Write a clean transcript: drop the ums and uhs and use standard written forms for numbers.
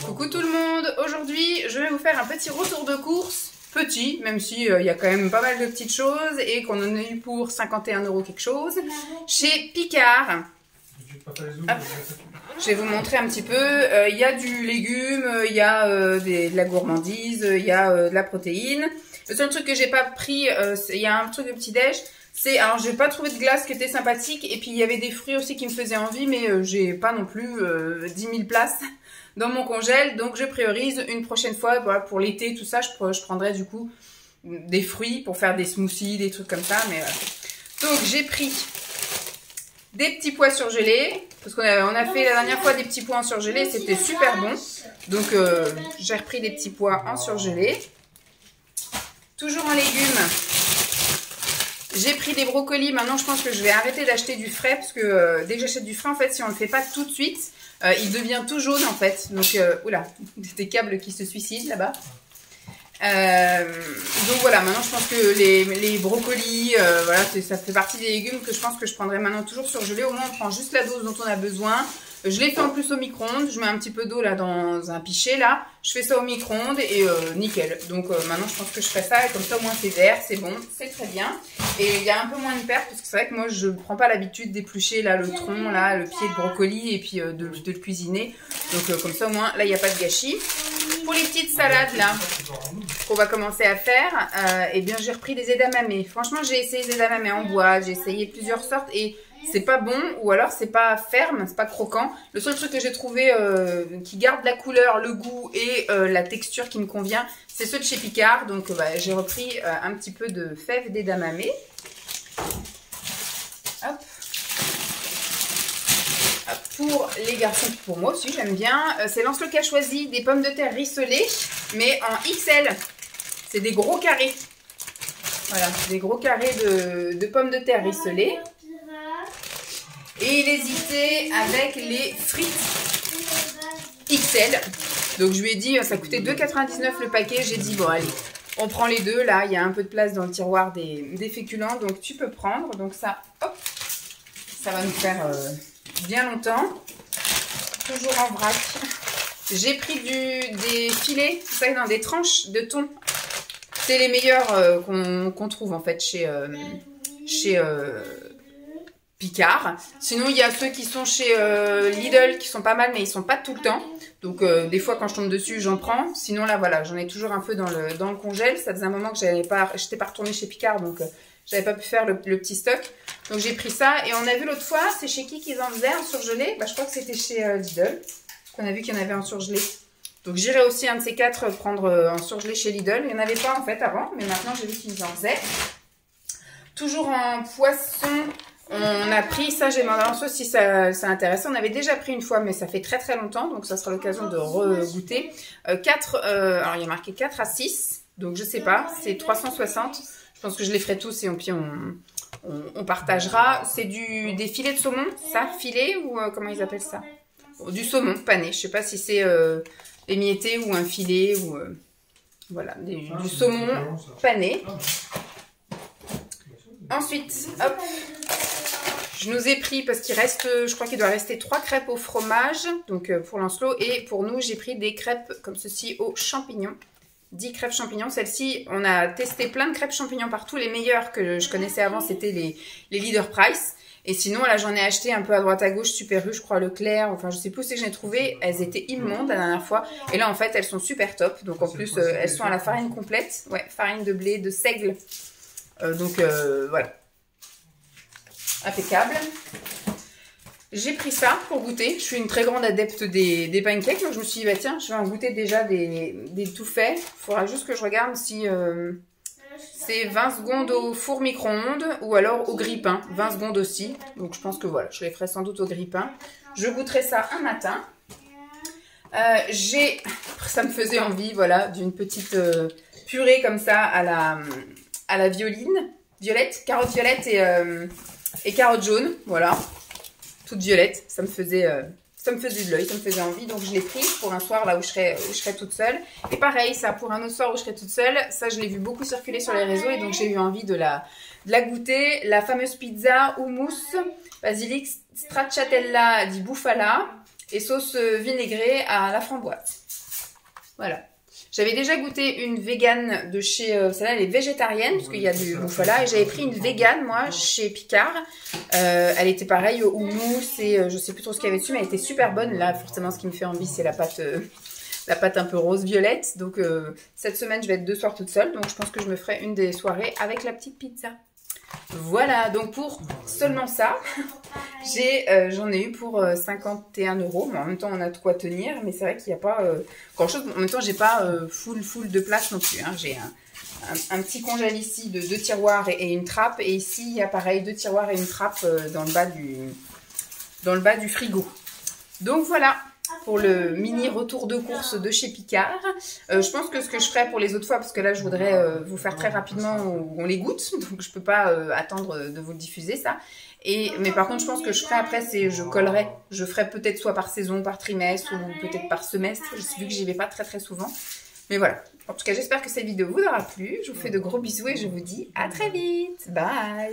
Coucou tout le monde, aujourd'hui je vais vous faire un petit retour de course, petit, même si il y a quand même pas mal de petites choses et qu'on en a eu pour 51 € quelque chose, chez Picard. Hop. Je vais vous montrer un petit peu, il y a du légume, il y a de la gourmandise, il y a de la protéine. Le seul truc que j'ai pas pris, il y a un truc de petit-déj. Alors j'ai pas trouvé de glace qui était sympathique et puis il y avait des fruits aussi qui me faisaient envie mais j'ai pas non plus 10 000 places dans mon congèle, donc je priorise une prochaine fois, voilà, pour l'été tout ça, je prendrai du coup des fruits pour faire des smoothies, des trucs comme ça, mais voilà. Donc j'ai pris des petits pois surgelés, parce qu'on a fait la dernière fois des petits pois en surgelé, c'était super bon, donc j'ai repris des petits pois en surgelé. Toujours en légumes. J'ai pris des brocolis, maintenant je pense que je vais arrêter d'acheter du frais, parce que dès que j'achète du frais, en fait, si on ne le fait pas tout de suite, il devient tout jaune en fait. Donc, oula, des câbles qui se suicident là-bas. Donc voilà, maintenant je pense que les brocolis, voilà, ça fait partie des légumes que je pense que je prendrai maintenant toujours surgelés. Au moins on prend juste la dose dont on a besoin. Je l'ai fait en plus au micro-ondes, je mets un petit peu d'eau là dans un pichet là, je fais ça au micro-ondes et nickel. Donc maintenant je pense que je ferai ça et comme ça au moins c'est vert, c'est bon, c'est très bien. Et il y a un peu moins de perte parce que c'est vrai que moi je ne prends pas l'habitude d'éplucher là le tronc, là, le pied de brocoli et puis de le cuisiner. Donc comme ça au moins là il n'y a pas de gâchis. Pour les petites salades là qu'on va commencer à faire, eh bien j'ai repris des edamame. Franchement j'ai essayé des edamame en bois, j'ai essayé plusieurs sortes et c'est pas bon ou alors c'est pas ferme, c'est pas croquant. Le seul truc que j'ai trouvé qui garde la couleur, le goût et la texture qui me convient, c'est ceux de chez Picard. Donc j'ai repris un petit peu de fèves d'edamame. Hop. Pour les garçons, pour moi aussi j'aime bien, c'est Lancelot qui a choisi des pommes de terre rissolées, mais en XL. C'est des gros carrés. Voilà, des gros carrés de pommes de terre rissolées. Et il hésitait avec les frites XL. Donc je lui ai dit, ça coûtait 2,99 € le paquet. J'ai dit, bon allez, on prend les deux. Là, il y a un peu de place dans le tiroir des féculents. Donc tu peux prendre. Donc ça, hop, ça va nous faire bien longtemps. Toujours en vrac. J'ai pris des filets, vous savez, dans des tranches de thon. C'est les meilleurs qu'on trouve en fait chez Picard. Sinon il y a ceux qui sont chez Lidl qui sont pas mal mais ils sont pas tout le temps. Donc des fois quand je tombe dessus j'en prends. Sinon là voilà, j'en ai toujours un peu dans le congèle. Ça faisait un moment que j'étais pas retournée chez Picard donc j'avais pas pu faire le petit stock. Donc j'ai pris ça et on a vu l'autre fois, c'est chez qui qu'ils en faisaient en surgelé. Bah, je crois que c'était chez Lidl qu'on a vu qu'il y en avait en surgelé. Donc j'irai aussi un de ces quatre prendre en surgelé chez Lidl. Il n'y en avait pas en fait avant mais maintenant j'ai vu qu'ils en faisaient. Toujours en poisson. On a pris ça, j'ai demandé en sauce si ça intéressait. On avait déjà pris une fois, mais ça fait très très longtemps, donc ça sera l'occasion de regoûter. Alors il y a marqué 4 à 6, donc je sais pas, c'est 360. Je pense que je les ferai tous et puis on partagera. C'est des filets de saumon, ça, filet ou comment ils appellent ça? Du saumon pané, je sais pas si c'est émietté ou un filet ou voilà, du saumon pané. Ensuite, hop, je nous ai pris, parce qu'il reste, je crois qu'il doit rester 3 crêpes au fromage, donc pour Lancelot, et pour nous, j'ai pris des crêpes comme ceci aux champignons, 10 crêpes champignons. Celle-ci, on a testé plein de crêpes champignons partout, les meilleures que je connaissais avant, c'était les Leader Price, et sinon, là, j'en ai acheté un peu à droite à gauche, Super U, je crois, Leclerc, enfin, je sais plus où c'est que j'en ai trouvé, elles étaient immondes la dernière fois, et là, en fait, elles sont super top, donc en plus, elles sont à la farine complète, ouais, farine de blé, de seigle. Donc voilà, impeccable. J'ai pris ça pour goûter. Je suis une très grande adepte des pancakes, donc je me suis dit bah tiens, je vais en goûter déjà des tout faits. Il faudra juste que je regarde si c'est 20 secondes au four micro-ondes ou alors au grille-pain, 20 secondes aussi. Donc je pense que voilà, je les ferai sans doute au grille-pain. Je goûterai ça un matin. Ça me faisait envie, voilà, d'une petite purée comme ça à la violette, carotte violette et carotte jaune, voilà, toute violette, ça me faisait de l'œil, ça me faisait envie, donc je l'ai pris pour un soir là où je serai toute seule, et pareil, ça pour un autre soir où je serai toute seule, ça je l'ai vu beaucoup circuler sur les réseaux, et donc j'ai eu envie de la goûter, la fameuse pizza hummus, basilic, stracciatella di bufala, et sauce vinaigrée à la framboise. Voilà. J'avais déjà goûté une végane de chez... celle-là, elle est végétarienne, parce qu'il y a du bouffala. Et j'avais pris une végane, moi, chez Picard. Elle était pareille au houmous et je sais plus trop ce qu'il y avait dessus, mais elle était super bonne. Là, forcément, ce qui me fait envie, c'est la pâte un peu rose-violette. Donc, cette semaine, je vais être 2 soirs toute seule. Donc, je pense que je me ferai une des soirées avec la petite pizza. Voilà, donc pour seulement ça, j'en ai eu pour 51 €. Mais en même temps, on a de quoi tenir, mais c'est vrai qu'il n'y a pas grand-chose. En même temps, j'ai pas full de place non plus. Hein. J'ai un petit congèle ici de 2 tiroirs et une trappe. Et ici, il y a pareil, 2 tiroirs et une trappe dans le bas du frigo. Donc voilà. Pour le mini retour de course de chez Picard. Je pense que ce que je ferai pour les autres fois, parce que là je voudrais vous faire très rapidement où on les goûte, donc je peux pas attendre de vous le diffuser ça. Mais par contre je pense que je ferai après, c'est je collerai. Je ferai peut-être soit par saison, par trimestre ou peut-être par semestre, vu que j'y vais pas très souvent. Mais voilà. En tout cas j'espère que cette vidéo vous aura plu. Je vous fais de gros bisous et je vous dis à très vite. Bye.